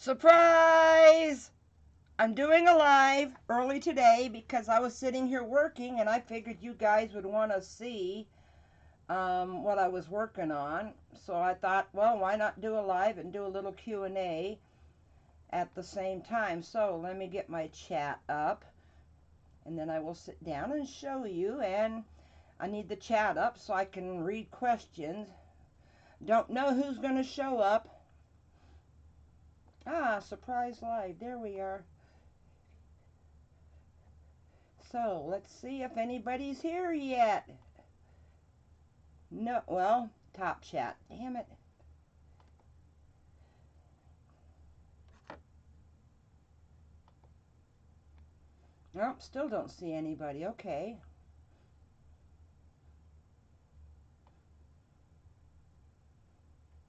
Surprise! I'm doing a live early today because I was sitting here working and I figured you guys would want to see what I was working on. So I thought, well, why not do a live and do a little Q&A at the same time. So let me get my chat up and then I will sit down and show you. And I need the chat up so I can read questions. Don't know who's going to show up. Ah, surprise live. There we are. So let's see if anybody's here yet. No, well, top chat. Damn it. Nope, still don't see anybody. Okay.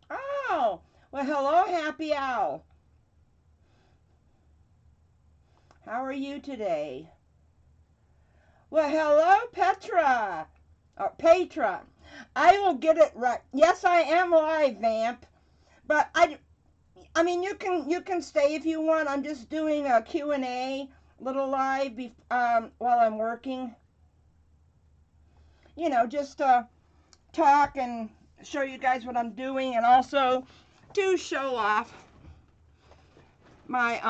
Oh, well, hello, Happy Owl. How are you today? Well, hello, Petra. Or Petra. I will get it right. Yes, I am live, Vamp. But I mean, you can stay if you want. I'm just doing a Q&A, little live while I'm working. You know, just talk and show you guys what I'm doing, and also to show off my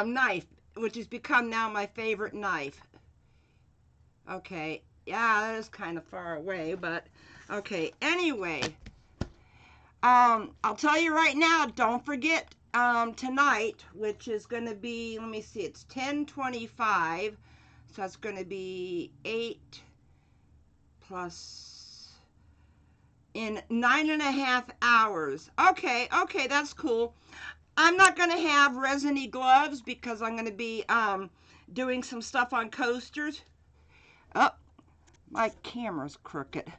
knife, which has become now my favorite knife. Okay, yeah, that is kind of far away, but okay. Anyway, I'll tell you right now, don't forget tonight, which is going to be, let me see, it's 10:25, so it's going to be 8 plus in 9.5 hours. Okay, that's cool. I'm not going to have resiny gloves because I'm going to be doing some stuff on coasters. Oh, my camera's crooked.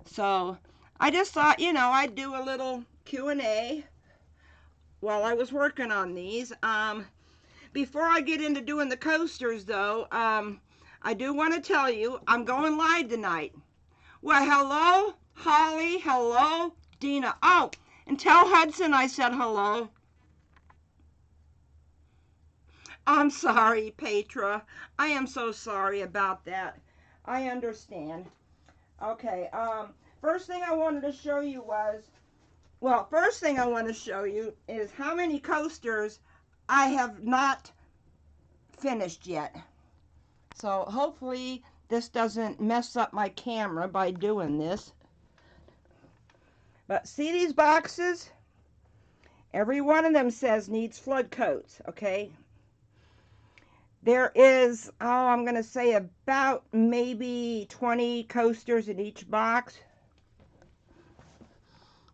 So I just thought, you know, I'd do a little Q&A while I was working on these. Before I get into doing the coasters, though, I do want to tell you I'm going live tonight. Well, hello, Holly. Hello, Dina. Oh, and tell Hudson I said hello. I'm sorry, Petra. I am so sorry about that. I understand. Okay, first thing I wanted to show you was, well, first thing I want to show you is how many coasters I have not finished yet. So hopefully this doesn't mess up my camera by doing this. But see these boxes? Every one of them says needs flood coats, okay? There is, oh, I'm going to say about maybe 20 coasters in each box.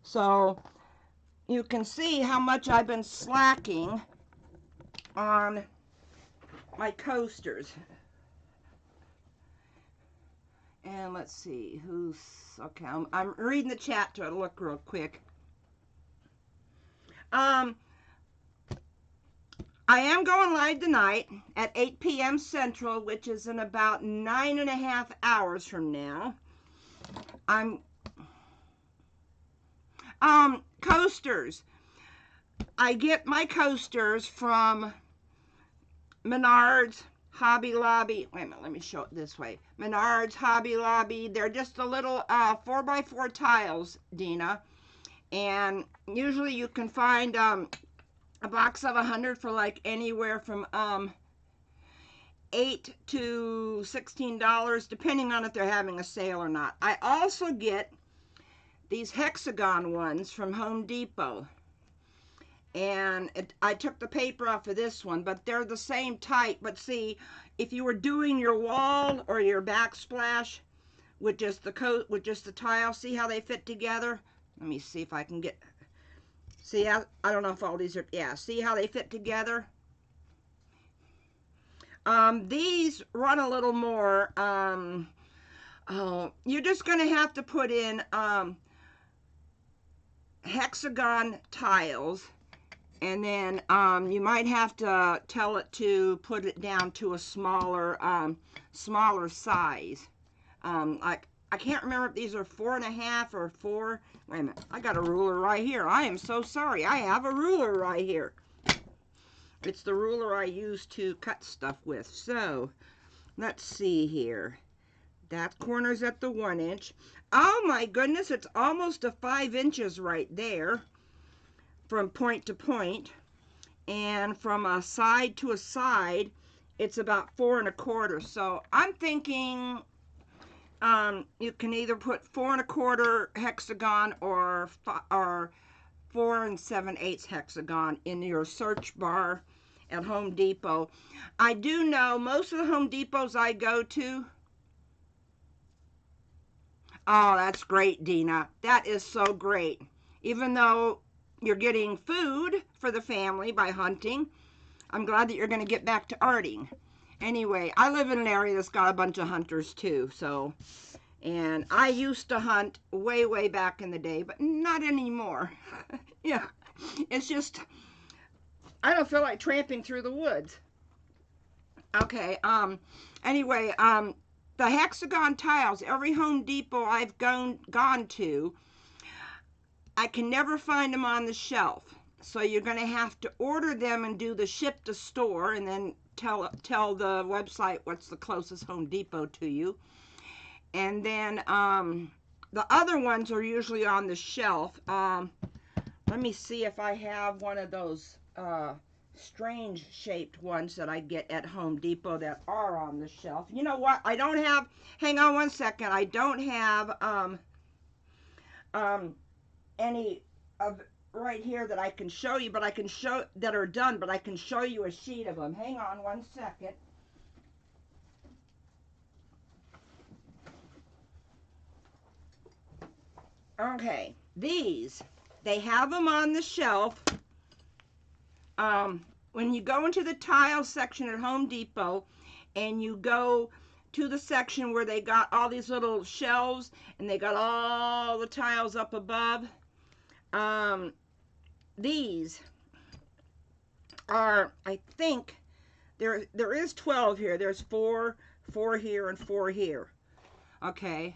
So you can see how much I've been slacking on my coasters. And let's see who's, okay, I'm reading the chat to look real quick. I am going live tonight at 8 p.m. Central, which is in about 9.5 hours from now. Coasters. I get my coasters from Menards, Hobby Lobby. Wait a minute, let me show it this way. Menards, Hobby Lobby. They're just a little 4x4 tiles, Dina. And usually you can find a box of 100 for like anywhere from $8 to $16, depending on if they're having a sale or not. I also get these hexagon ones from Home Depot. And I took the paper off of this one, but they're the same type. But see, if you were doing your wall or your backsplash with just the tile, see how they fit together? Let me see if I can get, see, I don't know if all these are, yeah, see how they fit together? These run a little more, you're just going to have to put in hexagon tiles, and then you might have to tell it to put it down to a smaller size. Like I can't remember if these are 4.5 or 4. Wait a minute, I got a ruler right here. I am so sorry. I have a ruler right here. It's the ruler I use to cut stuff with. So, let's see here. That corner's at the 1 inch. Oh my goodness, it's almost a 5 inches right there from point to point. And from a side to a side, it's about 4 1/4. So I'm thinking you can either put 4 1/4 hexagon or 4 7/8 hexagon in your search bar at Home Depot. I do know most of the Home Depots I go to. Oh, that's great, Dina. That is so great. Even though you're getting food for the family by hunting, I'm glad that you're going to get back to arting. Anyway, I live in an area that's got a bunch of hunters too, so, and I used to hunt way, way back in the day, but not anymore. Yeah, it's just, I don't feel like tramping through the woods. Okay, anyway, the hexagon tiles, every Home Depot I've gone to, I can never find them on the shelf. So you're going to have to order them and do the ship to store, and then tell the website what's the closest Home Depot to you. And then the other ones are usually on the shelf. Let me see if I have one of those strange shaped ones that I get at Home Depot that are on the shelf. You know what? I don't have, hang on one second. I don't have any of right here that I can show you, but I can show that are done, but I can show you a sheet of them. Hang on one second. Okay, these, they have them on the shelf. When you go into the tile section at Home Depot and you go to the section where they got all these little shelves and they got all the tiles up above, these are, I think, there is 12 here. There's 4 here, and 4 here. Okay.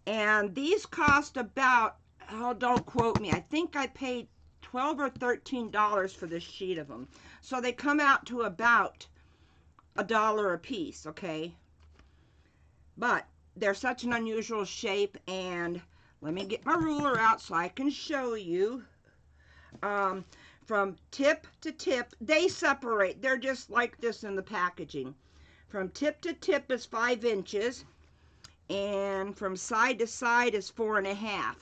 And these cost about, oh, don't quote me, I think I paid $12 or $13 for this sheet of them. So they come out to about $1 a piece, okay? But they're such an unusual shape, and let me get my ruler out so I can show you. From tip to tip, they separate. They're just like this in the packaging. From tip to tip is 5 inches, and from side to side is 4.5.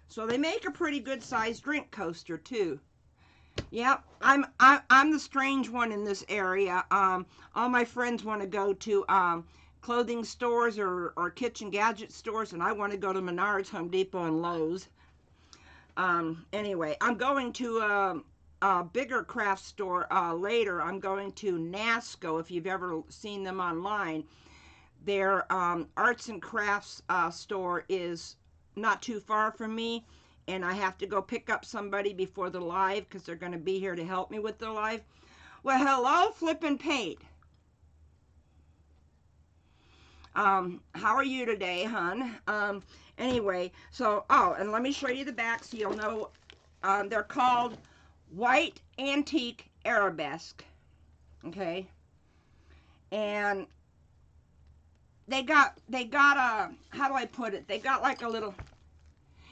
So they make a pretty good sized drink coaster too. Yep, I'm the strange one in this area. All my friends want to go to clothing stores or kitchen gadget stores, and I want to go to Menards, Home Depot, and Lowe's. Anyway, I'm going to a bigger craft store later. I'm going to NASCO, if you've ever seen them online. Their arts and crafts store is not too far from me, and I have to go pick up somebody before the live because they're going to be here to help me with the live. Well, hello, Flippin' Paint. How are you today, hun? Anyway, so, oh, and let me show you the back so you'll know. They're called White Antique Arabesque. Okay? And they got a, how do I put it? They got like a little,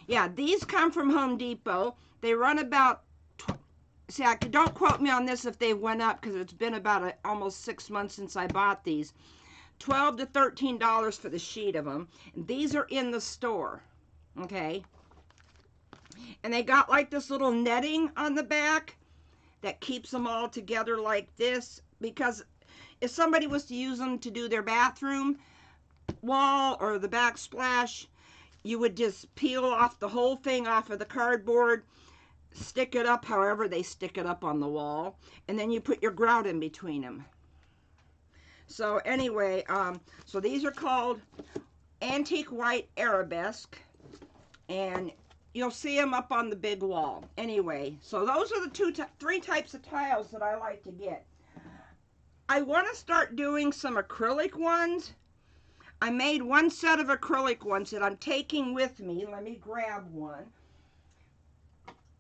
yeah, these come from Home Depot. They run about, see, don't quote me on this if they went up because it's been about almost 6 months since I bought these. $12 to $13 for the sheet of them. And these are in the store, okay? And they got like this little netting on the back that keeps them all together like this, because if somebody was to use them to do their bathroom wall or the backsplash, you would just peel off the whole thing off of the cardboard, stick it up however they stick it up on the wall, and then you put your grout in between them. So anyway, so these are called Antique White Arabesque, and you'll see them up on the big wall. Anyway, so those are the three types of tiles that I like to get. I want to start doing some acrylic ones. I made one set of acrylic ones that I'm taking with me. Let me grab one.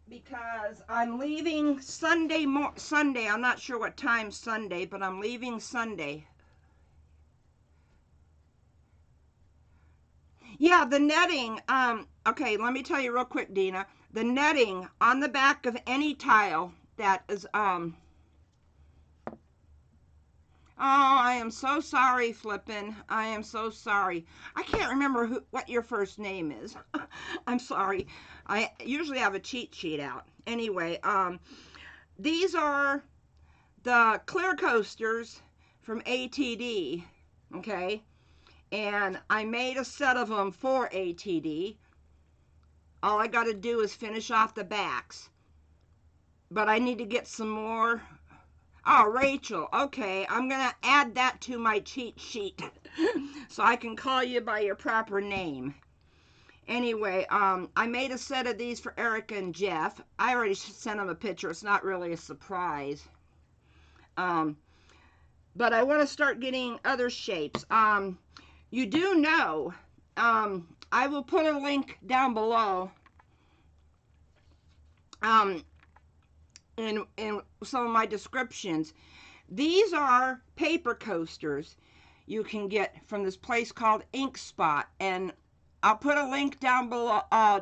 Because I'm leaving Sunday, I'm not sure what time Sunday, but I'm leaving Sunday. Yeah, the netting, okay, let me tell you real quick, Dina. The netting on the back of any tile that is, oh, I am so sorry, Flippin'. I am so sorry. I can't remember what your first name is. I'm sorry. I usually have a cheat sheet out. Anyway, these are the clear coasters from ATD, okay? And I made a set of them for ATD. All I got to do is finish off the backs. But I need to get some more. Oh, Rachel. Okay, I'm going to add that to my cheat sheet so I can call you by your proper name. Anyway, I made a set of these for Erica and Jeff. I already sent them a picture. It's not really a surprise. But I want to start getting other shapes. You do know, I will put a link down below in some of my descriptions. These are paper coasters you can get from this place called Ink Spot, and I'll put a link down below. I'll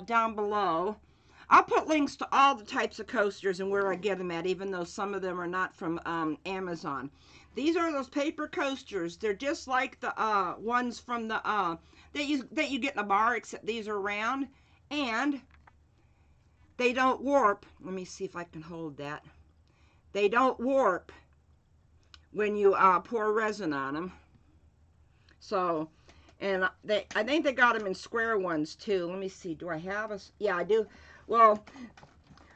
put links to all the types of coasters and where I get them at, even though some of them are not from Amazon. These are those paper coasters. They're just like the ones from the that you get in a bar, except these are round and they don't warp. Let me see if I can hold that. They don't warp when you pour resin on them. So, and I think they got them in square ones too. Let me see. Do I have a? Yeah, I do. Well,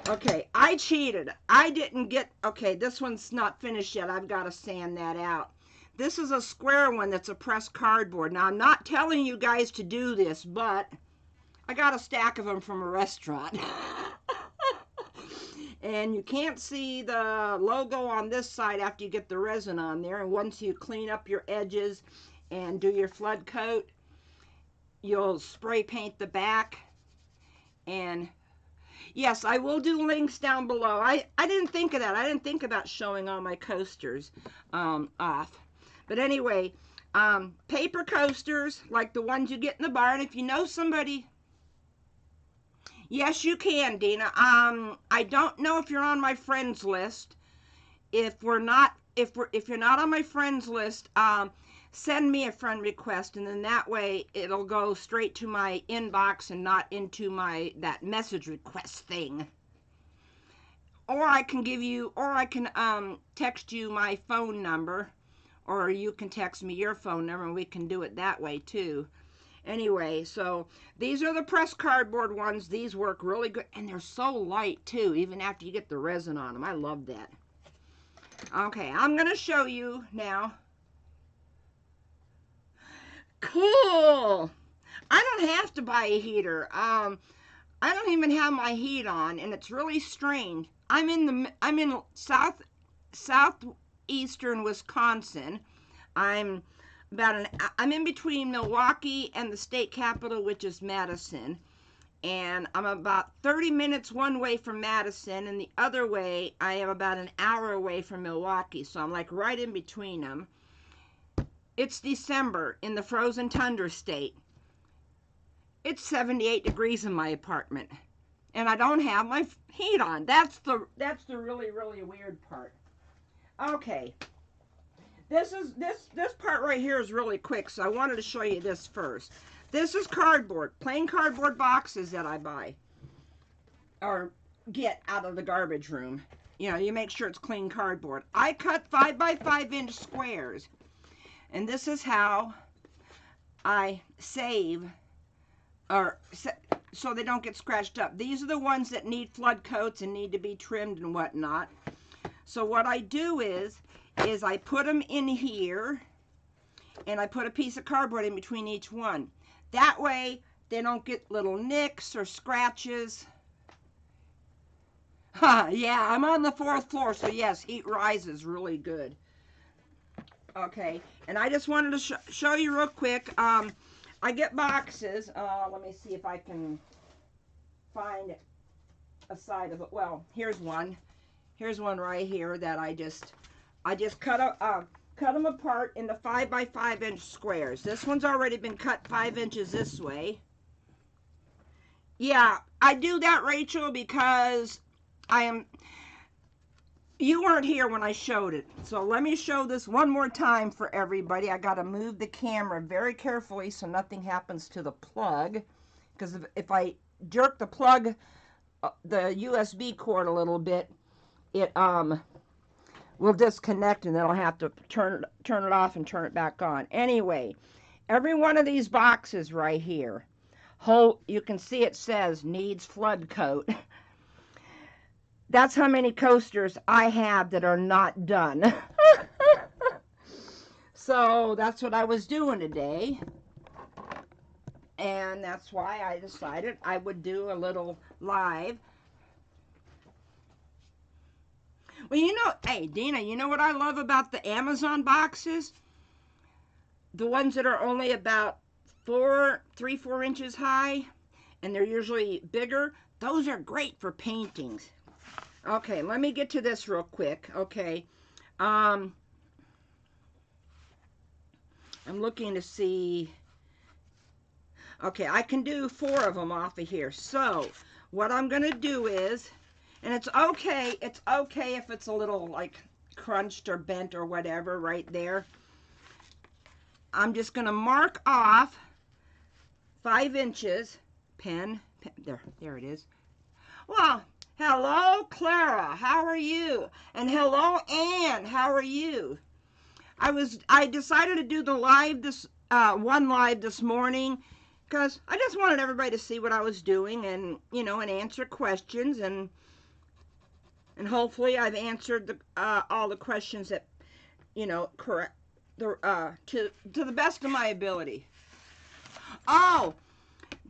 okay, I cheated. I didn't get, okay, this one's not finished yet. I've got to sand that out. This is a square one that's a pressed cardboard. Now, I'm not telling you guys to do this, but I got a stack of them from a restaurant. And you can't see the logo on this side after you get the resin on there. And once you clean up your edges and do your flood coat, you'll spray paint the back. And yes, I will do links down below. I didn't think of that. I didn't think about showing all my coasters off. But anyway, paper coasters like the ones you get in the bar. And if you know somebody, yes, you can, Dina. I don't know if you're on my friends list. If you're not on my friends list, send me a friend request, and then that way it'll go straight to my inbox and not into that message request thing. Or I can text you my phone number, or you can text me your phone number, and we can do it that way too. Anyway, so these are the pressed cardboard ones. These work really good, and they're so light too, even after you get the resin on them. I love that. Okay, I'm going to show you now. Cool. I don't have to buy a heater. I don't even have my heat on, and it's really strange. I'm in southeastern Wisconsin. I'm in between Milwaukee and the state capital, which is Madison. And I'm about 30 minutes one way from Madison, and the other way I am about an hour away from Milwaukee. So I'm like right in between them. It's December in the frozen tundra state. It's 78 degrees in my apartment, and I don't have my heat on. That's the really, really weird part. Okay. This part right here is really quick, so I wanted to show you this first. This is cardboard, plain cardboard boxes that I buy or get out of the garbage room. You know, you make sure it's clean cardboard. I cut 5 by 5 inch squares. And this is how I save, so they don't get scratched up. These are the ones that need flood coats and need to be trimmed and whatnot. So what I do is I put them in here, and I put a piece of cardboard in between each one. That way they don't get little nicks or scratches. Yeah, I'm on the 4th floor, so yes, heat rises really good. Okay, and I just wanted to show you real quick. I get boxes. Let me see if I can find a side of it. Well, here's one. Here's one right here that I just cut them apart into 5 by 5 inch squares. This one's already been cut 5 inches this way. Yeah, I do that, Rachel, because you weren't here when I showed it. So let me show this one more time for everybody. I got to move the camera very carefully so nothing happens to the plug. Because if I jerk the plug, the USB cord a little bit, it will disconnect and then I'll have to turn it off and turn it back on. Anyway, every one of these boxes right here, you can see it says needs flood coat. That's how many coasters I have that are not done. So that's what I was doing today. And that's why I decided I would do a little live. Well, you know, hey, Dina, you know what I love about the Amazon boxes? The ones that are only about 4 inches high, and they're usually bigger. Those are great for paintings. Okay, let me get to this real quick. Okay, I'm looking to see. Okay, I can do 4 of them off of here. So what I'm gonna do is, and it's okay if it's a little like crunched or bent or whatever right there. I'm just gonna mark off 5 inches. Pen there it is. Well, hello, Clara. How are you? And hello, Ann. How are you? I decided to do the live one live this morning because I just wanted everybody to see what I was doing and, you know, and answer questions, and hopefully I've answered all the questions that, you know, correct to the best of my ability. Oh,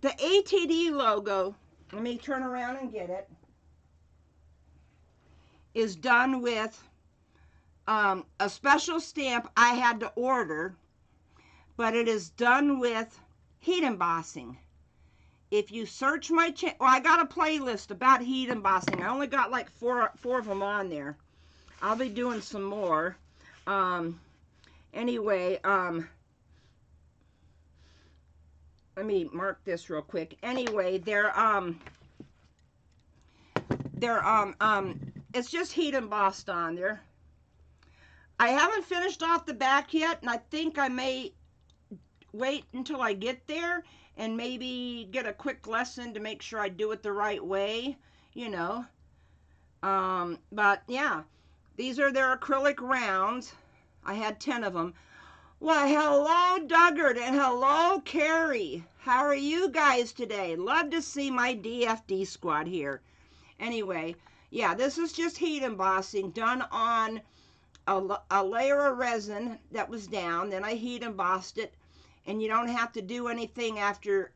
the ATD logo, let me turn around and get it, is done with a special stamp I had to order, but it is done with heat embossing. If you search my channel, well, I got a playlist about heat embossing. I only got like four of them on there. I'll be doing some more. Anyway, let me mark this real quick. Anyway, it's just heat embossed on there. I haven't finished off the back yet, and I think I may wait until I get there and maybe get a quick lesson to make sure I do it the right way, you know. But yeah, these are their acrylic rounds. I had 10 of them. Well, hello, Duggard, and hello, Carrie. How are you guys today? Love to see my DFD squad here. Anyway, yeah, this is just heat embossing done on a layer of resin that was down. Then I heat embossed it, and you don't have to do anything after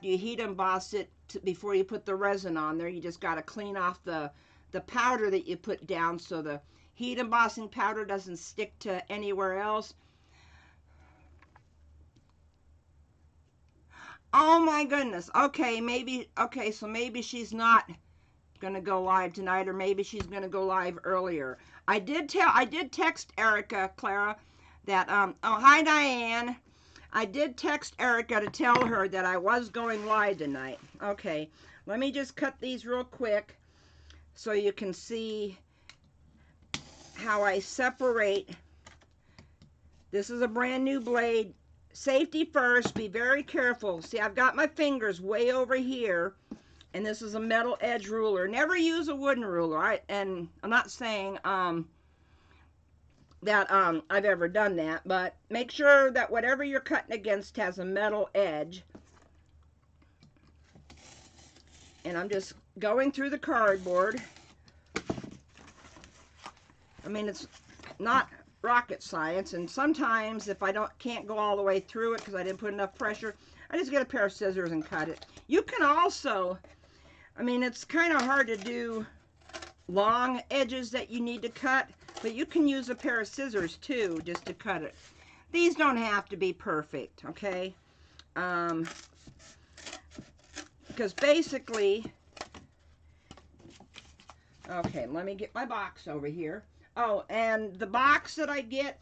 you heat emboss it before you put the resin on there. You just got to clean off the powder that you put down so the heat embossing powder doesn't stick to anywhere else. Oh my goodness. Okay, so maybe she's not gonna go live tonight, or maybe she's gonna go live earlier. I did text Erica, Clara, that oh, hi Diane. I did text Erica to tell her that I was going live tonight. Okay, let me just cut these real quick so you can see how I separate. This is a brand new blade. Safety first, be very careful. See, I've got my fingers way over here, and this is a metal edge ruler. Never use a wooden ruler. And I'm not saying that I've ever done that, but make sure that whatever you're cutting against has a metal edge. And I'm just going through the cardboard. I mean, it's not rocket science, and sometimes if I can't go all the way through it because I didn't put enough pressure, I just get a pair of scissors and cut it. You can also, I mean, it's kind of hard to do long edges that you need to cut, but you can use a pair of scissors too just to cut it. These don't have to be perfect, okay? Because basically, okay, let me get my box over here. Oh, and the box that I get,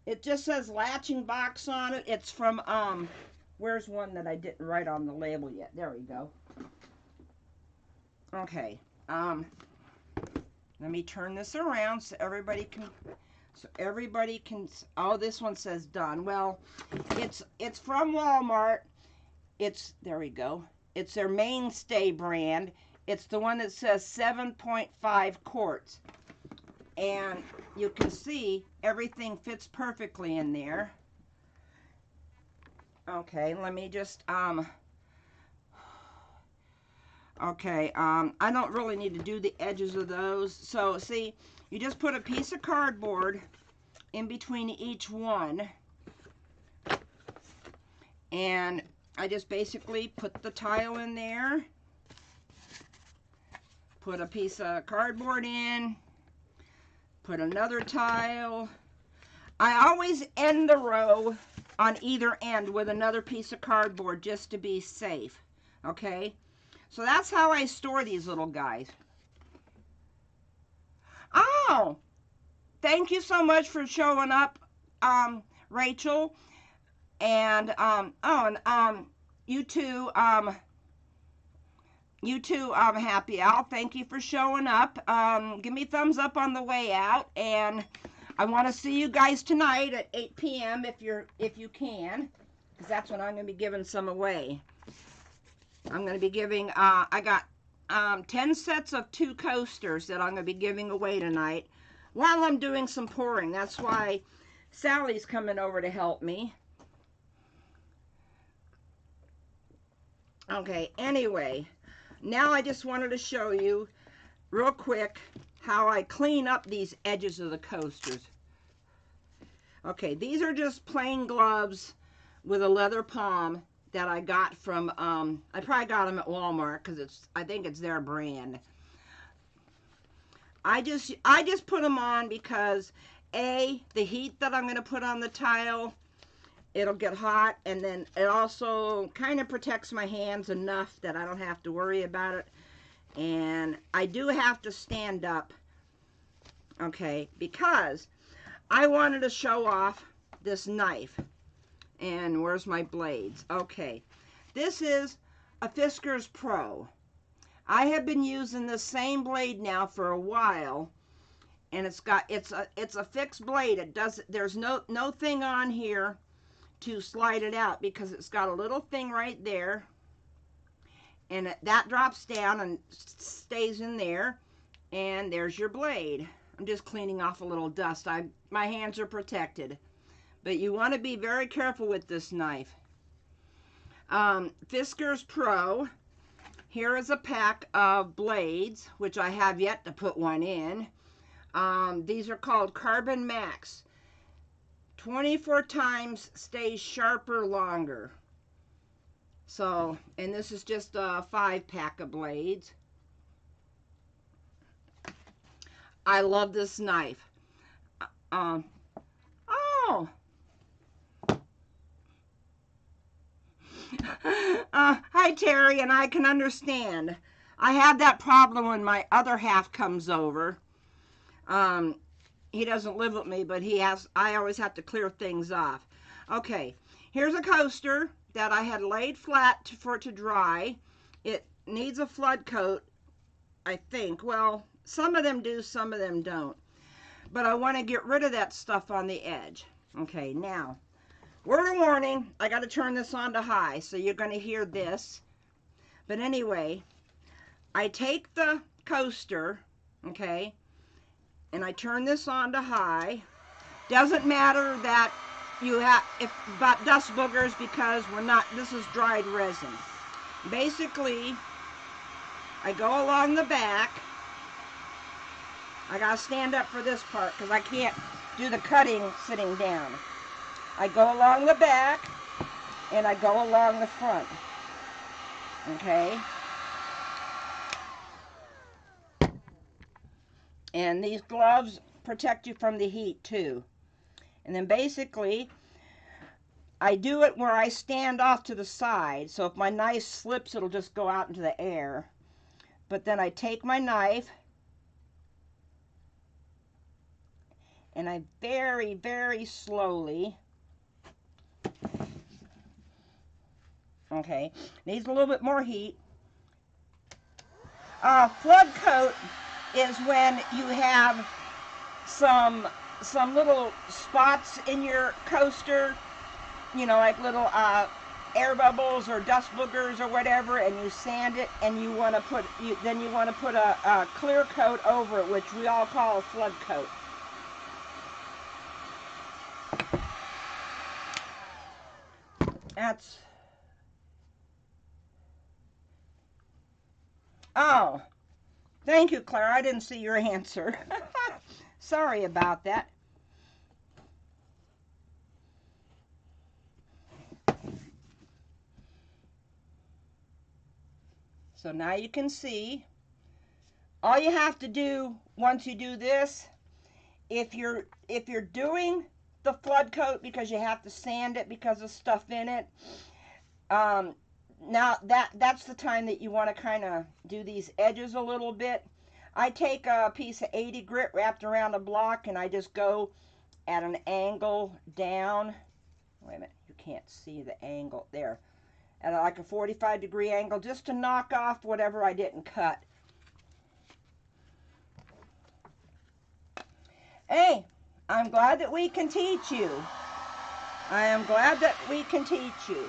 it just says latching box on it. It's from, where's one that I didn't write on the label yet? There we go. Okay, let me turn this around so everybody can, oh, this one says done. Well, it's from Walmart. There we go. It's their mainstay brand. It's the one that says 7.5 quarts. And you can see everything fits perfectly in there. Okay, let me just, okay, I don't really need to do the edges of those. So, see, you just put a piece of cardboard in between each one. And I just basically put the tile in there. Put a piece of cardboard in. Put another tile. I always end the row on either end with another piece of cardboard just to be safe. Okay? So that's how I store these little guys. Oh, thank you so much for showing up, Rachel. And, you too, Happy Al, thank you for showing up. Give me a thumbs up on the way out. And I want to see you guys tonight at 8 p.m. if you can. Because that's when I'm going to be giving some away. I'm going to be giving, I got 10 sets of 2 coasters that I'm going to be giving away tonight while I'm doing some pouring. That's why Sally's coming over to help me. Okay, anyway, now I just wanted to show you real quick how I clean up these edges of the coasters. Okay, these are just plain gloves with a leather palm that I got from, I probably got them at Walmart because I think it's their brand. I just put them on because the heat that I'm going to put on the tile, it'll get hot, and then it also kind of protects my hands enough that I don't have to worry about it. And I do have to stand up, okay, because I wanted to show off this knife. And where's my blades? Okay, this is a Fiskars Pro. I have been using the same blade now for a while, and it's a fixed blade. There's no thing on here to slide it out because it's got a little thing right there, and that drops down and stays in there, and there's your blade. I'm just cleaning off a little dust. My hands are protected, but you want to be very careful with this knife. Fiskars Pro. Here is a pack of blades, which I have yet to put one in. These are called Carbon Max. 24 times stays sharper longer. So, and this is just a 5-pack of blades. I love this knife. Oh. Hi, Terry, and I can understand. I have that problem when my other half comes over. He doesn't live with me, but I always have to clear things off. Okay, here's a coaster that I had laid flat for it to dry. It needs a flood coat, I think. Well, some of them do, some of them don't. But I want to get rid of that stuff on the edge. Okay, now, word of warning, I got to turn this on to high, so you're going to hear this. But anyway, I take the coaster, okay, and I turn this on to high. Doesn't matter that you have about dust boogers because this is dried resin. Basically, I go along the back. I gotta stand up for this part because I can't do the cutting sitting down. I go along the back and I go along the front. Okay? And these gloves protect you from the heat too. And then basically, I do it where I stand off to the side. So if my knife slips, it'll just go out into the air. But then I take my knife and I very, very slowly, okay, needs a little bit more heat. Flood coat is when you have some little spots in your coaster, you know, like little air bubbles or dust boogers or whatever, and you sand it, and you want to put a clear coat over it, which we all call a flood coat. That's, oh, thank you, Claire. I didn't see your answer. Sorry about that. So now you can see. All you have to do once you do this, if you're doing the flood coat because you have to sand it because of stuff in it, now that's the time that you want to kind of do these edges a little bit. I take a piece of 80 grit wrapped around a block and I just go at an angle down. Wait a minute, you can't see the angle there. At like a 45-degree angle, just to knock off whatever I didn't cut. Hey, I'm glad that we can teach you. I am glad that we can teach you.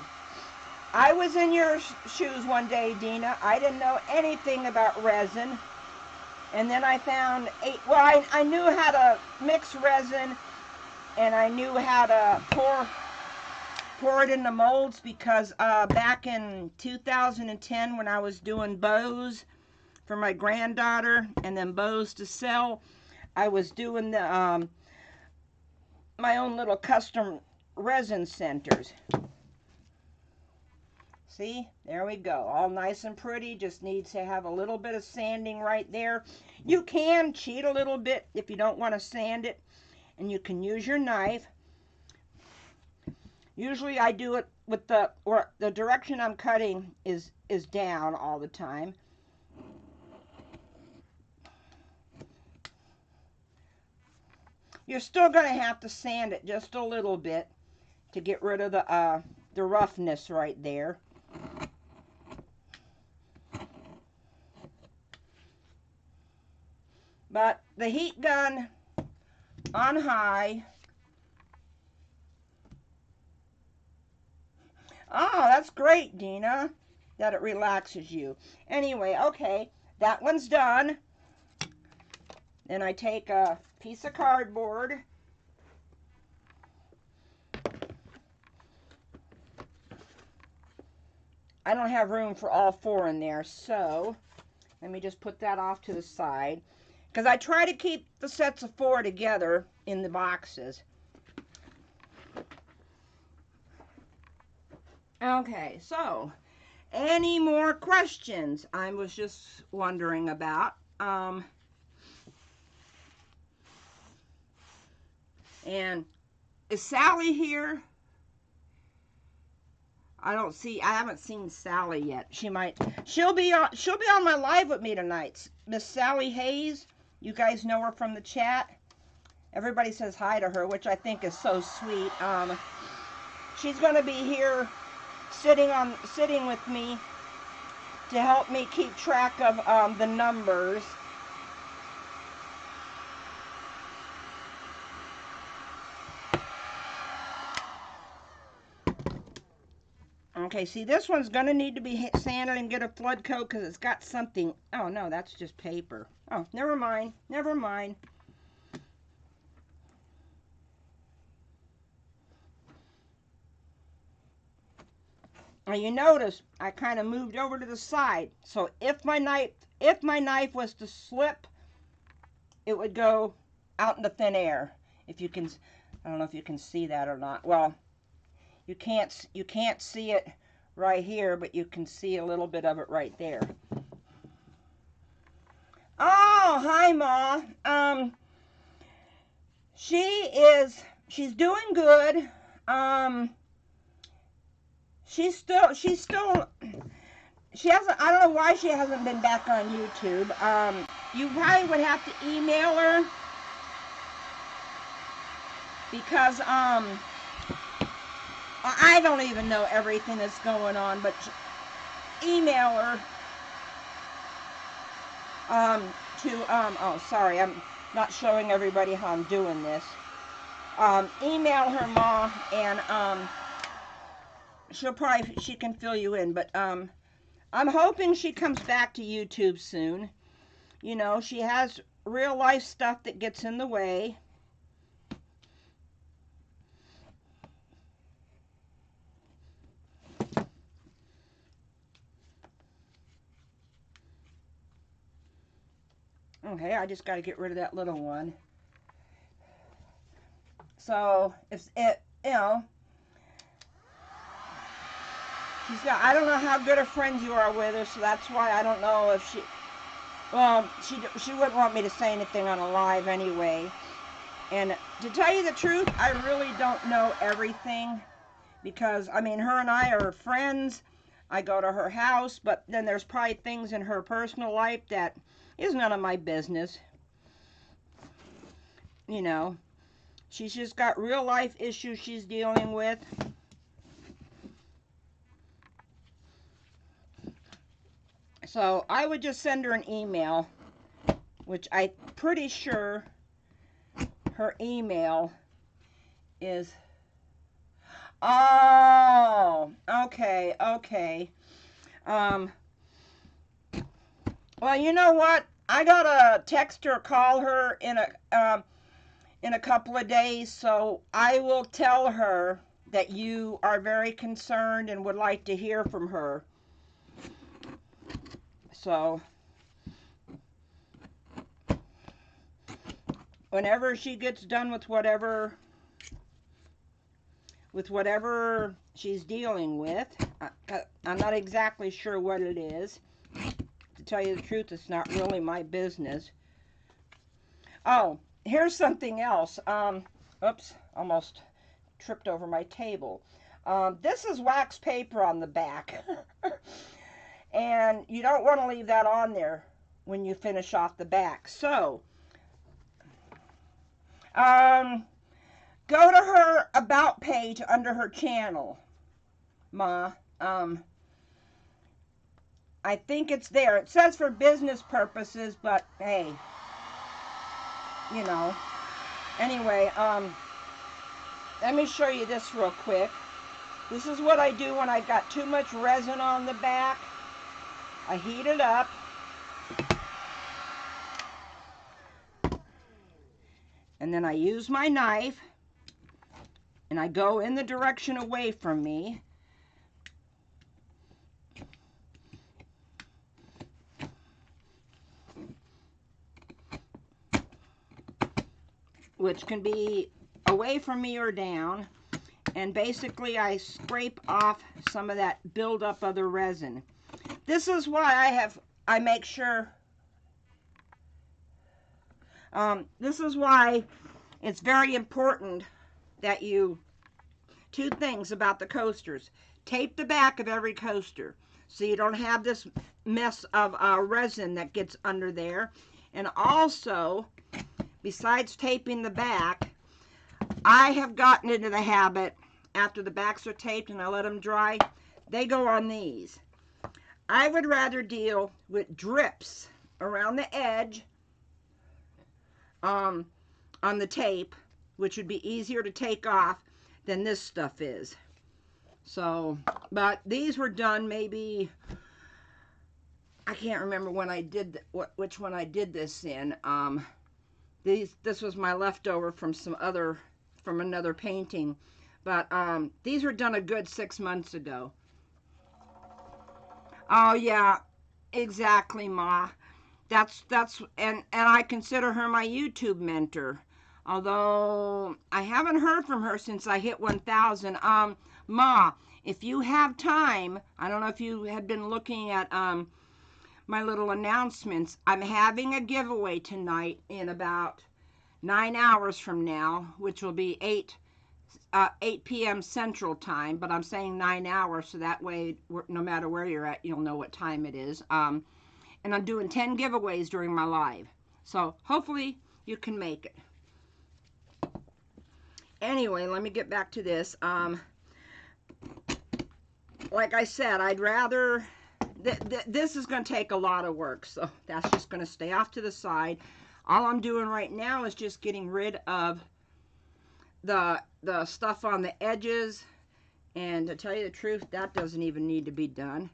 I was in your shoes one day, Dina. I didn't know anything about resin. And then I found, I knew how to mix resin, and I knew how to pour it in the molds because back in 2010 when I was doing bows for my granddaughter and then bows to sell, I was doing the my own little custom resin centers. See, there we go, all nice and pretty. Just needs to have a little bit of sanding right there. You can cheat a little bit if you don't want to sand it, and you can use your knife. Usually I do it with the direction I'm cutting is down all the time. You're still going to have to sand it just a little bit to get rid of the roughness right there. But the heat gun on high. Oh, that's great, Dina, that it relaxes you. Anyway, okay, that one's done. Then I take a piece of cardboard. I don't have room for all four in there, so let me just put that off to the side. Because I try to keep the sets of four together in the boxes. Okay, so any more questions? I was just wondering about. And is Sally here? I haven't seen Sally yet. She'll be on my live with me tonight. Miss Sally Hayes, you guys know her from the chat. Everybody says hi to her, which I think is so sweet. She's going to be here sitting with me to help me keep track of the numbers. Okay, see, this one's going to need to be sanded and get a flood coat because it's got something. Oh, no, that's just paper. Oh, never mind. Never mind. Now, you notice I kind of moved over to the side. So if my knife was to slip, it would go out in the thin air. If you can, I don't know if you can see that or not. Well, you can't see it right here, but you can see a little bit of it right there. Oh, hi, Ma. She's doing good. She hasn't, I don't know why she hasn't been back on YouTube. You probably would have to email her because, I don't even know everything that's going on, but email her, oh, sorry, I'm not showing everybody how I'm doing this. Email her, Ma, and, she can fill you in, but, I'm hoping she comes back to YouTube soon. You know, she has real life stuff that gets in the way. Okay, I just got to get rid of that little one. So, if it, you know, I don't know how good of friends you are with her, so that's why I don't know if she, well, she wouldn't want me to say anything on a live anyway. And to tell you the truth, I really don't know everything because, I mean, her and I are friends. I go to her house, but then there's probably things in her personal life that is none of my business. You know, she's just got real life issues she's dealing with. So I would just send her an email, which I'm pretty sure her email is, oh, okay. Well, you know what? I gotta text her, call her in a couple of days, so I will tell her that you are very concerned and would like to hear from her. So, whenever she gets done with whatever she's dealing with, I'm not exactly sure what it is. To tell you the truth, it's not really my business. Oh, here's something else. Oops, almost tripped over my table. This is wax paper on the back. And you don't want to leave that on there when you finish off the back. So, go to her About page under her channel, Ma. I think it's there. It says for business purposes, but hey, you know. Anyway, let me show you this real quick. This is what I do when I've got too much resin on the back. I heat it up. And then I use my knife. And I go in the direction away from me. Which can be away from me or down. And basically I scrape off some of that buildup of the resin. This is why I make sure, this is why it's very important that two things about the coasters. Tape the back of every coaster so you don't have this mess of resin that gets under there. And also, besides taping the back, I have gotten into the habit, after the backs are taped and I let them dry, they go on these. I would rather deal with drips around the edge on the tape, which would be easier to take off than this stuff is. So, but these were done maybe, I can't remember when I did, which one I did this in. This was my leftover from another painting. But these were done a good 6 months ago. Oh yeah, exactly, Ma. And I consider her my YouTube mentor. Although I haven't heard from her since I hit 1,000. Ma, if you have time, I don't know if you had been looking at my little announcements. I'm having a giveaway tonight in about 9 hours from now, which will be 8 p.m. Central Time, but I'm saying 9 hours, so that way, no matter where you're at, you'll know what time it is. And I'm doing 10 giveaways during my live, so hopefully you can make it. Anyway, let me get back to this. Like I said, I'd rather, this is going to take a lot of work, so that's just going to stay off to the side. All I'm doing right now is just getting rid of the stuff on the edges, and to tell you the truth, that doesn't even need to be done,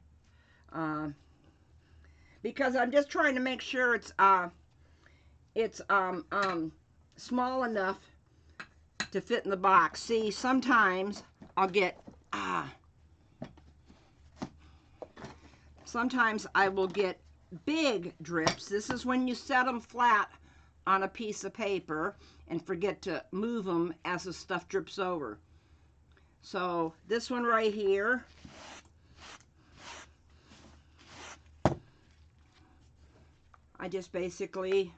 because I'm just trying to make sure it's small enough to fit in the box. See, sometimes I'll get sometimes I will get big drips. This is when you set them flat on a piece of paper and forget to move them as the stuff drips over. So this one right here, I just basically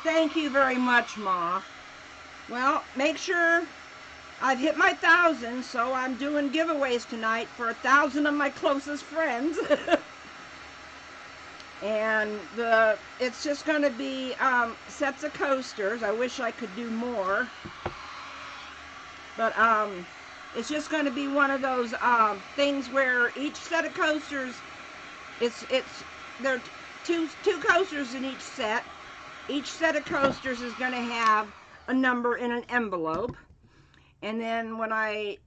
thank you very much, Ma. Well, make sure I've hit my 1,000, so I'm doing giveaways tonight for 1,000 of my closest friends. And it's just going to be sets of coasters. I wish I could do more, but it's just going to be one of those things where each set of coasters, there are two coasters in each set. Each set of coasters is going to have a number in an envelope, and then when I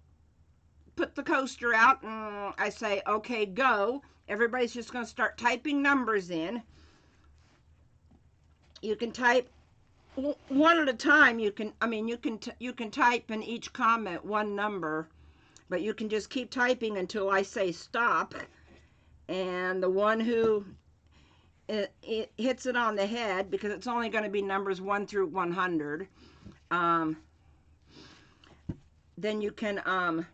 put the coaster out and I say, okay, go, everybody's just going to start typing numbers in. You can type one at a time. You can type in each comment one number, but you can just keep typing until I say stop. And the one who it hits it on the head, because it's only going to be numbers 1 through 100, then you can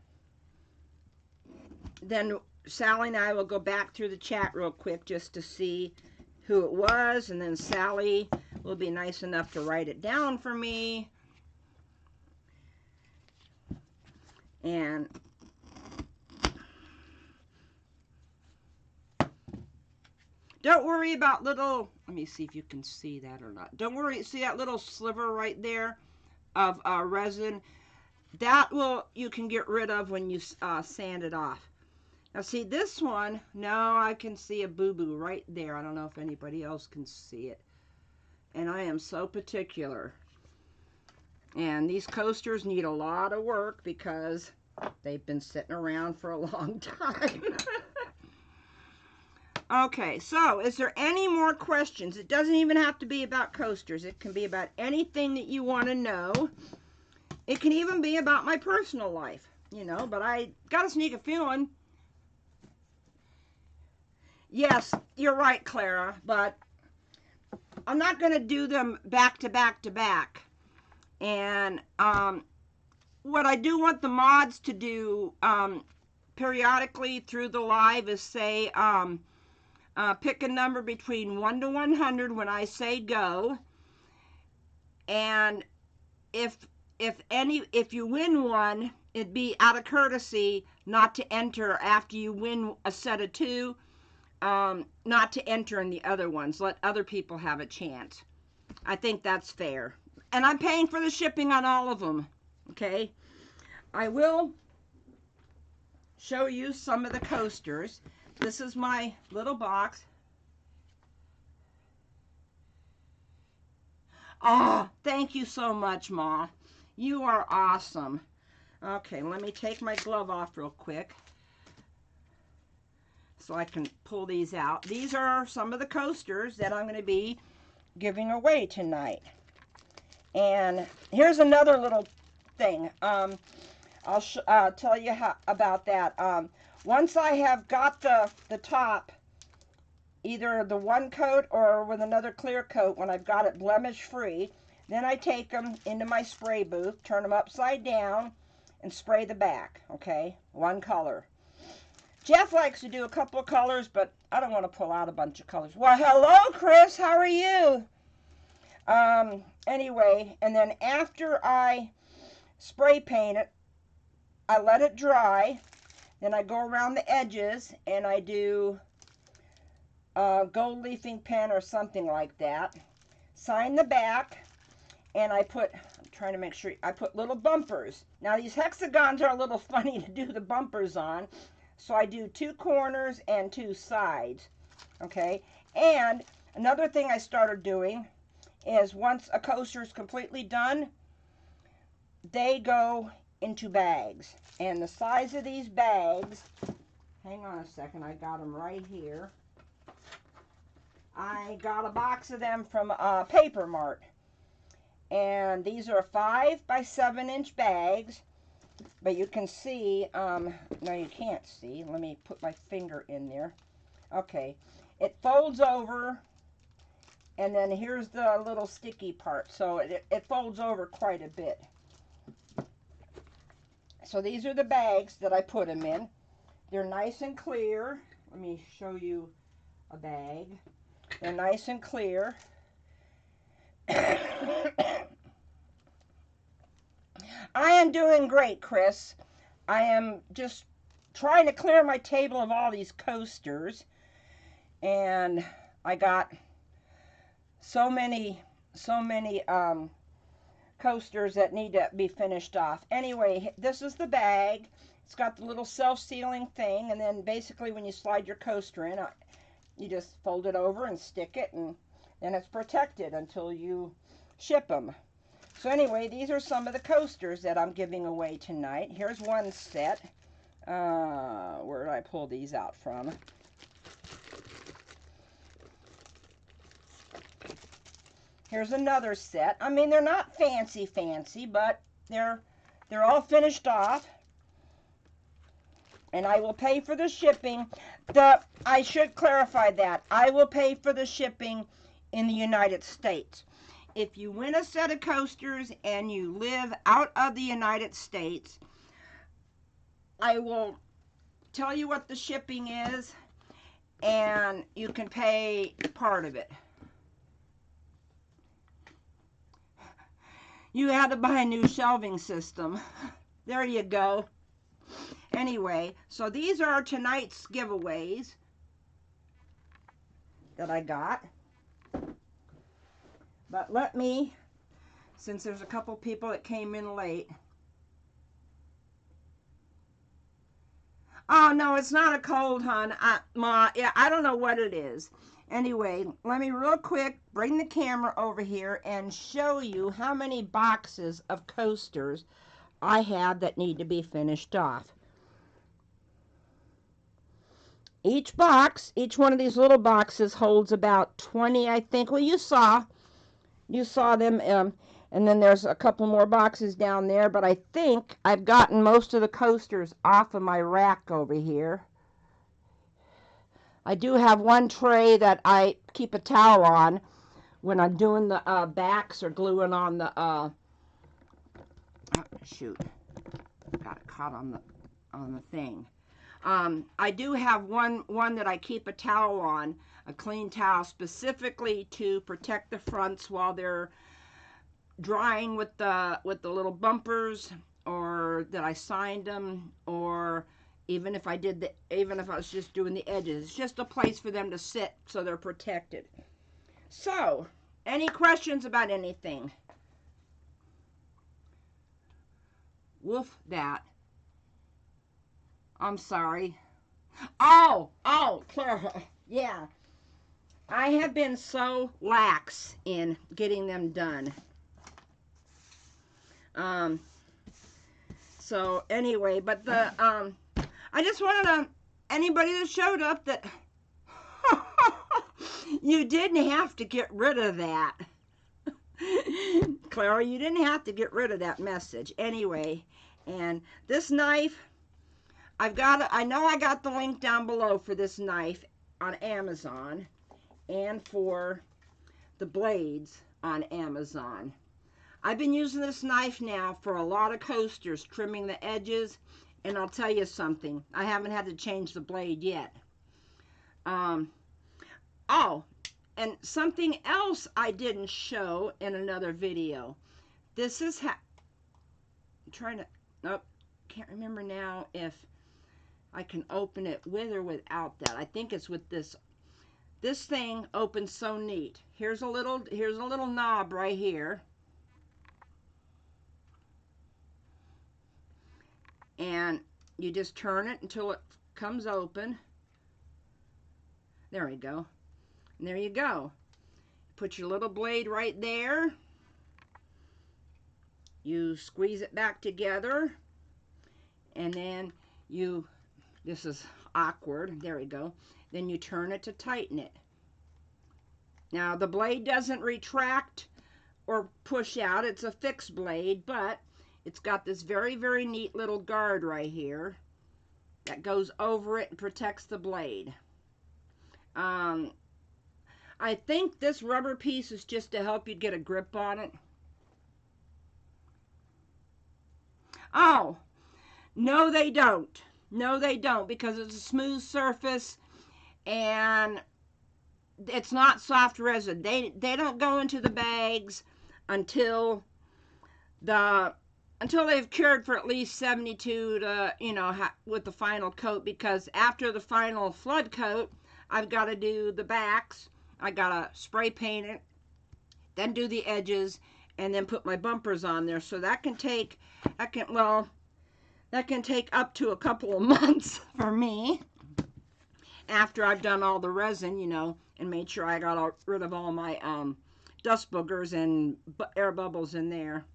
then Sally and I will go back through the chat real quick just to see who it was, and then Sally will be nice enough to write it down for me. And don't worry about little, let me see if you can see that or not. Don't worry, see that little sliver right there of resin? That you can get rid of when you sand it off. Now see this one, no, I can see a boo-boo right there. I don't know if anybody else can see it. And I am so particular. And these coasters need a lot of work because they've been sitting around for a long time. Okay, so is there any more questions? It doesn't even have to be about coasters. It can be about anything that you want to know. It can even be about my personal life, you know, but I got a sneaky feeling. Yes, you're right, Clara, but I'm not going to do them back to back to back. And what I do want the mods to do periodically through the live is say, pick a number between 1 to 100 when I say go. And if you win one, it'd be out of courtesy not to enter after you win a set of 2. Not to enter in the other ones. Let other people have a chance. I think that's fair. And I'm paying for the shipping on all of them. Okay? I will show you some of the coasters. This is my little box. Oh, thank you so much, Ma. You are awesome. Okay, let me take my glove off real quick so I can pull these out. These are some of the coasters that I'm going to be giving away tonight. And here's another little thing. I'll tell you about that. Once I have got the top, either the one coat or with another clear coat, when I've got it blemish free, then I take them into my spray booth, turn them upside down, and spray the back. Okay, one color. Jeff likes to do a couple of colors, but I don't want to pull out a bunch of colors. Well, hello, Chris. How are you? Anyway, and then after I spray paint it, I let it dry. Then I go around the edges and I do gold leafing pen or something like that. Sign the back, and I put, I'm trying to make sure, I put little bumpers. Now these hexagons are a little funny to do the bumpers on, so I do 2 corners and 2 sides, okay? And another thing I started doing is once a coaster is completely done, they go into bags. And the size of these bags, hang on a second, I got them right here. I got a box of them from Paper Mart. And these are 5 by 7 inch bags. But you can see, no you can't see. Let me put my finger in there. Okay. It folds over. And then here's the little sticky part. So it folds over quite a bit. So these are the bags that I put them in. They're nice and clear. Let me show you a bag. They're nice and clear. I am doing great, Chris. I am just trying to clear my table of all these coasters. And I got so many coasters that need to be finished off. Anyway, this is the bag. It's got the little self-sealing thing, and then basically when you slide your coaster in, you just fold it over and stick it, and then it's protected until you ship them. So anyway, these are some of the coasters that I'm giving away tonight. Here's one set. Where did I pull these out from? Here's another set. I mean, they're not fancy, but they're all finished off. And I will pay for the shipping. I should clarify that. I will pay for the shipping in the United States. If you win a set of coasters and you live out of the United States, I will tell you what the shipping is, and you can pay part of it. You had to buy a new shelving system. There you go. Anyway, so these are tonight's giveaways that I got. But let me, since there's a couple people that came in late. Oh, no, it's not a cold, hon. Yeah, I don't know what it is. Anyway, let me real quick bring the camera over here and show you how many boxes of coasters I have that need to be finished off. Each box, each one of these little boxes holds about 20, I think. Well, you saw them, and then there's a couple more boxes down there, but I think I've gotten most of the coasters off of my rack over here. I do have one tray that I keep a towel on when I'm doing the backs or gluing on the, oh, shoot, got it caught on the thing. I do have one that I keep a towel on, a clean towel, specifically to protect the fronts while they're drying with the little bumpers, or that I signed them, or even if I was just doing the edges. It's just a place for them to sit so they're protected. So, any questions about anything? Woof that. I'm sorry. Oh, Clara. Yeah. I have been so lax in getting them done. So anyway, but I just wanted to, anybody that showed up, that you didn't have to get rid of that. Clara, you didn't have to get rid of that message. Anyway, and this knife, I know I got the link down below for this knife on Amazon, and for the blades on Amazon. I've been using this knife now for a lot of coasters, trimming the edges And I'll tell you something, I haven't had to change the blade yet. Oh, and something else I didn't show in another video. This is how, I'm trying to, nope, can't remember now if I can open it with or without that. I think it's with this. This thing opens so neat. Here's a little knob right here. And you just turn it until it comes open. There we go. And there you go. Put your little blade right there. You squeeze it back together. And then you, this is awkward. There we go. Then you turn it to tighten it. Now the blade doesn't retract or push out. It's a fixed blade, but it's got this very, very neat little guard right here that goes over it and protects the blade. I think this rubber piece is just to help you get a grip on it. Oh, no they don't. No they don't, because it's a smooth surface and it's not soft resin. They don't go into the bags until they've cured for at least 72 to, you know, with the final coat, because after the final flood coat, I've got to do the backs. I got to spray paint it, then do the edges, and then put my bumpers on there. So that can take, that can take up to a couple of months for me after I've done all the resin, you know, and made sure I got rid of all my dust boogers and air bubbles in there.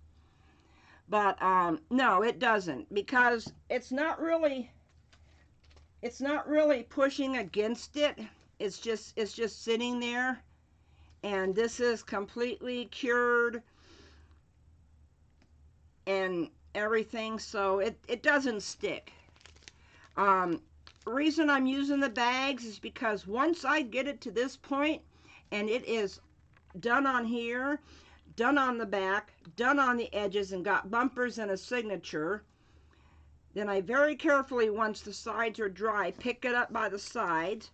But no, it doesn't, because it's not really pushing against it. It's just sitting there, and this is completely cured and everything, so it doesn't stick. Reason I'm using the bags is because once I get it to this point and it is done on here, done on the back, done on the edges, and got bumpers and a signature, then I very carefully, once the sides are dry, pick it up by the sides,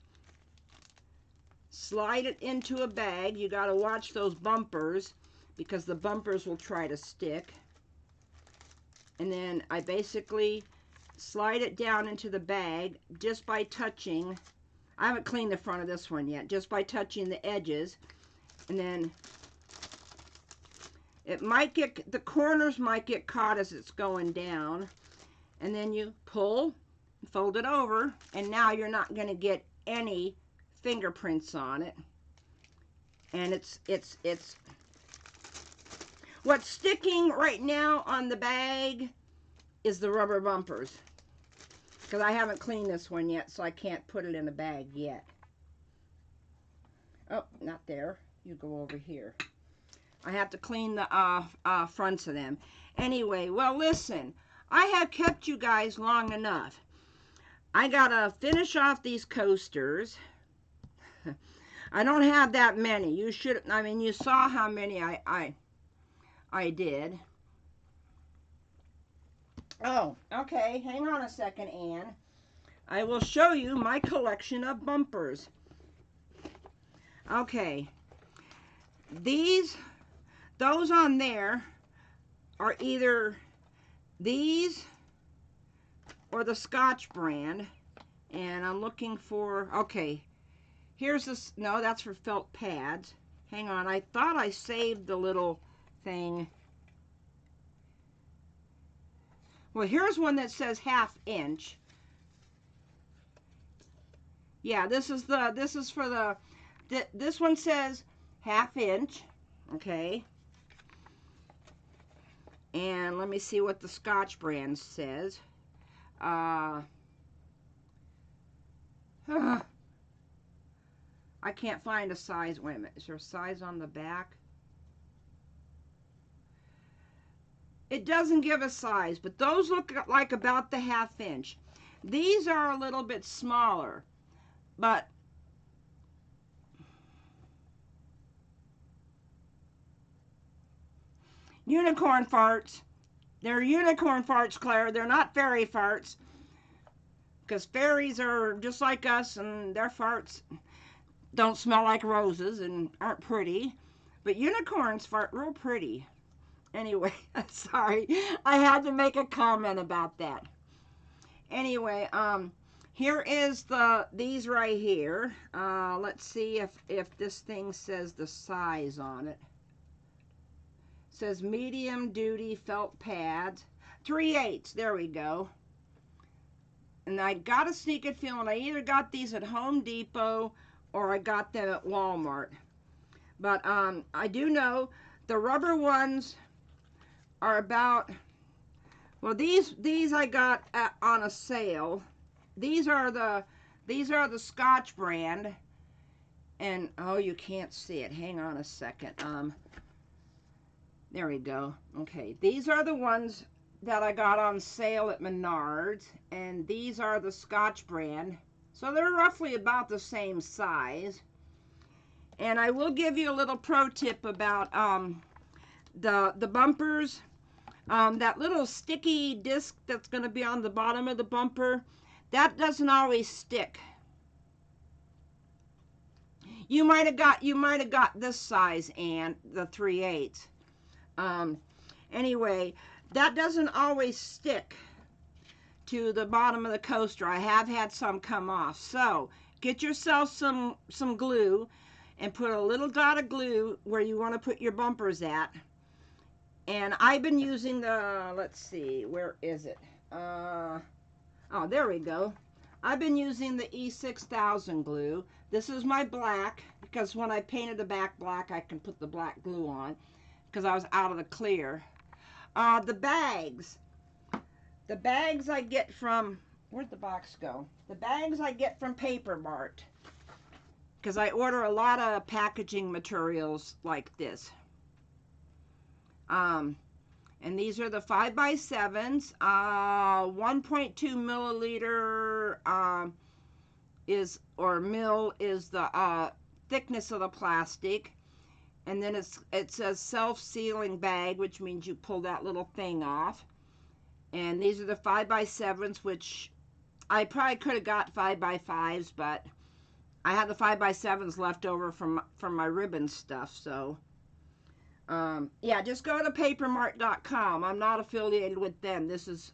slide it into a bag. You got to watch those bumpers because the bumpers will try to stick. And then I basically slide it down into the bag just by touching. I haven't cleaned the front of this one yet, just by touching the edges. And then it might get, the corners might get caught as it's going down. And then you pull, fold it over, and now you're not going to get any fingerprints on it. And it's what's sticking right now on the bag is the rubber bumpers, because I haven't cleaned this one yet, so I can't put it in a bag yet. Oh, not there. You go over here. I have to clean the fronts of them. Anyway, well, listen, I have kept you guys long enough. I gotta finish off these coasters. I don't have that many. You should, I mean, you saw how many I did. Oh, okay, hang on a second, Anne. I will show you my collection of bumpers. Okay, those on there are either these or the Scotch brand, and I'm looking for, okay, here's this, no, that's for felt pads. Hang on, I thought I saved the little thing. Well, here's one that says 1/2 inch. Yeah, this is for the, this one says 1/2 inch, okay. And let me see what the Scotch brand says. I can't find a size. Wait a minute. Is there a size on the back? It doesn't give a size, but those look like about the 1/2 inch. These are a little bit smaller, but unicorn farts. They're unicorn farts, Claire. They're not fairy farts. Because fairies are just like us, and their farts don't smell like roses and aren't pretty. But unicorns fart real pretty. Anyway, sorry. I had to make a comment about that. Anyway, here is these right here. Let's see if this thing says the size on it. It says medium duty felt pads. 3/8. There we go. And I got a sneaking feeling I either got these at Home Depot or I got them at Walmart. But I do know the rubber ones are about, well, these I got on a sale. These are the Scotch brand, and oh, you can't see it. Hang on a second. There we go. Okay, these are the ones that I got on sale at Menards, and these are the Scotch brand. So they're roughly about the same size. And I will give you a little pro tip about the bumpers. That little sticky disc that's going to be on the bottom of the bumper, that doesn't always stick. You might have got this size, and the 3/8. Anyway, that doesn't always stick to the bottom of the coaster. I have had some come off. So get yourself some glue and put a little dot of glue where you want to put your bumpers at. And I've been using the, let's see, where is it? Oh, there we go. I've been using the E6000 glue. This is my black, because when I painted the back black, I can put the black glue on, because I was out of the clear. The bags I get from, where'd the box go? The bags I get from Paper Mart, because I order a lot of packaging materials like this. And these are the 5x7s. 1.2 milliliter mil is the thickness of the plastic. And then it says self-sealing bag, which means you pull that little thing off. And these are the 5x7s, which I probably could have got 5x5s, but I had the 5x7s left over from my ribbon stuff, so yeah, just go to papermart.com. I'm not affiliated with them. This is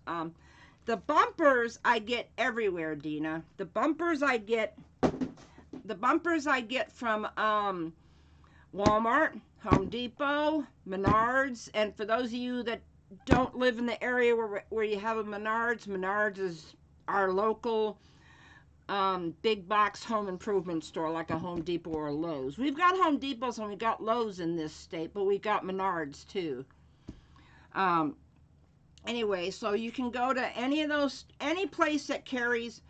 the bumpers I get everywhere, Dina. The bumpers I get from Walmart, Home Depot, Menards, and for those of you that don't live in the area where you have a Menards, Menards is our local big box home improvement store, like a Home Depot or a Lowe's. We've got Home Depots and we got Lowe's in this state, but we got Menards too. Anyway, so you can go to any place that carries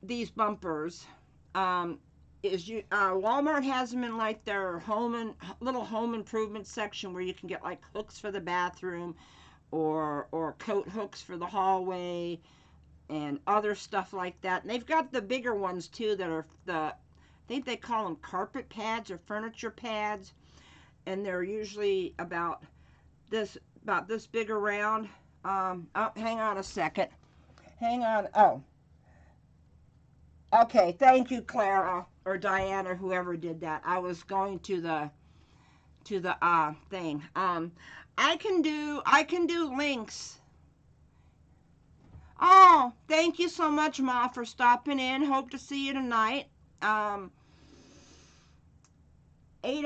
these bumpers. Walmart has them in like their little home improvement section, where you can get like hooks for the bathroom or coat hooks for the hallway and other stuff like that. And they've got the bigger ones too that are I think they call them carpet pads or furniture pads, and they're usually about this big around. Oh, hang on a second. Hang on. Oh, okay. Thank you, Clara or Diana, whoever did that. I was going to the thing. I can do links. Oh, thank you so much, Ma, for stopping in. Hope to see you tonight. 8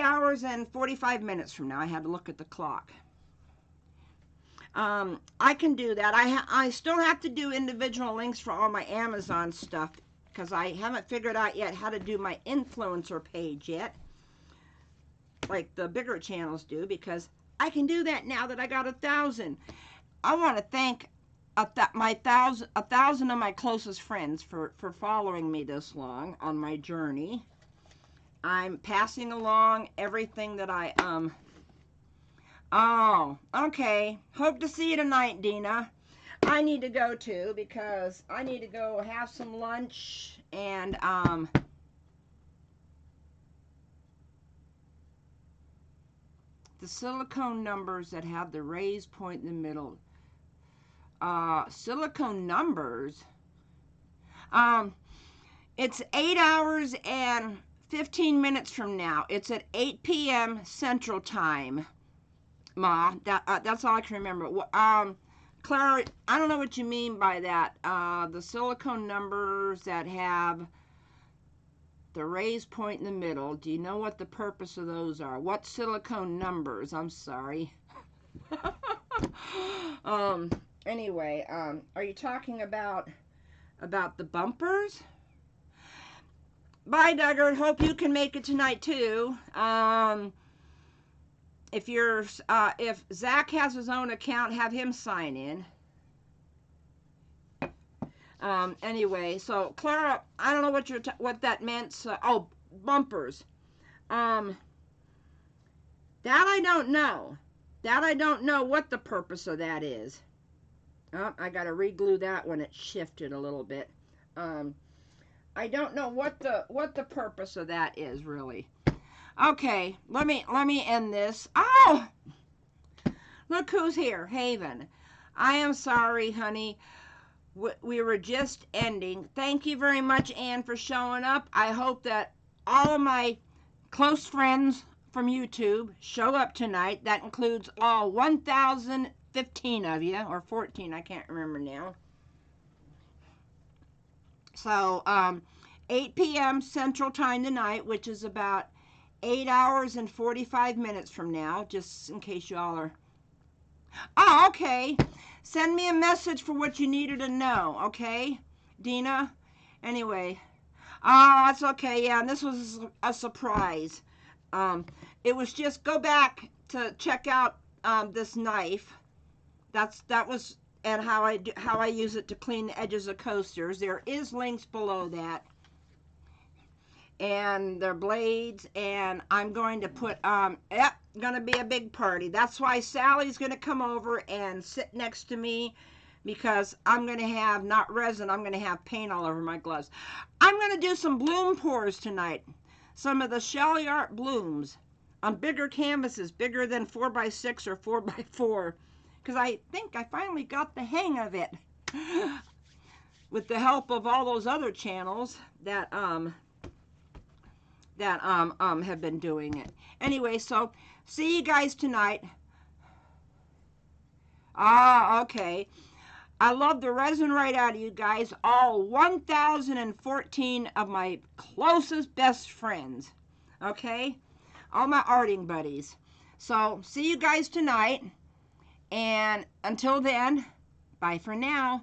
hours and 45 minutes from now. I had to look at the clock. I can do that. I still have to do individual links for all my Amazon stuff, because I haven't figured out yet how to do my influencer page yet, like the bigger channels do, because I can do that now that I got 1,000. I want to thank 1,000 of my closest friends for following me this long on my journey. I'm passing along everything that I oh, okay. Hope to see you tonight, Dina. I need to go too, because I need to go have some lunch, and the silicone numbers that have the raised point in the middle Silicone numbers. It's 8 hours and 15 minutes from now. It's at 8 p.m. Central Time. Ma, that's all I can remember. Clara, I don't know what you mean by that. The silicone numbers that have the raised point in the middle. Do you know what the purpose of those are? What silicone numbers? I'm sorry. Anyway, are you talking about the bumpers? Bye, Duggard. Hope you can make it tonight too. If Zach has his own account, have him sign in. Anyway, so Clara, I don't know what that meant. So, oh, bumpers. That I don't know. That I don't know what the purpose of that is. Oh, I got to re-glue that when it shifted a little bit. I don't know what the purpose of that is really. Okay, let me end this. Oh, look who's here, Haven. I am sorry, honey. We were just ending. Thank you very much, Anne, for showing up. I hope that all of my close friends from YouTube show up tonight. That includes all 1,015 of you, or 14, I can't remember now. So, 8 p.m. Central Time tonight, which is about 8 hours and 45 minutes from now, just in case y'all are... Oh, okay. Send me a message for what you needed to know, okay, Dina? Anyway. Oh, that's okay, yeah, and this was a surprise. It was just, go back to check out this knife. That was... and how I use it to clean the edges of coasters. There is links below that. And their blades, and I'm going to put, gonna be a big party. That's why Sally's gonna come over and sit next to me, because I'm gonna have, not resin, I'm gonna have paint all over my gloves. I'm gonna do some bloom pours tonight. Some of the Shelly Art blooms on bigger canvases, bigger than 4x6 or 4x4. Because I think I finally got the hang of it with the help of all those other channels that have been doing it. Anyway, so see you guys tonight. Okay. I love the resin right out of you guys, all 1,014 of my closest best friends. Okay? All my arting buddies. So see you guys tonight. And until then, bye for now.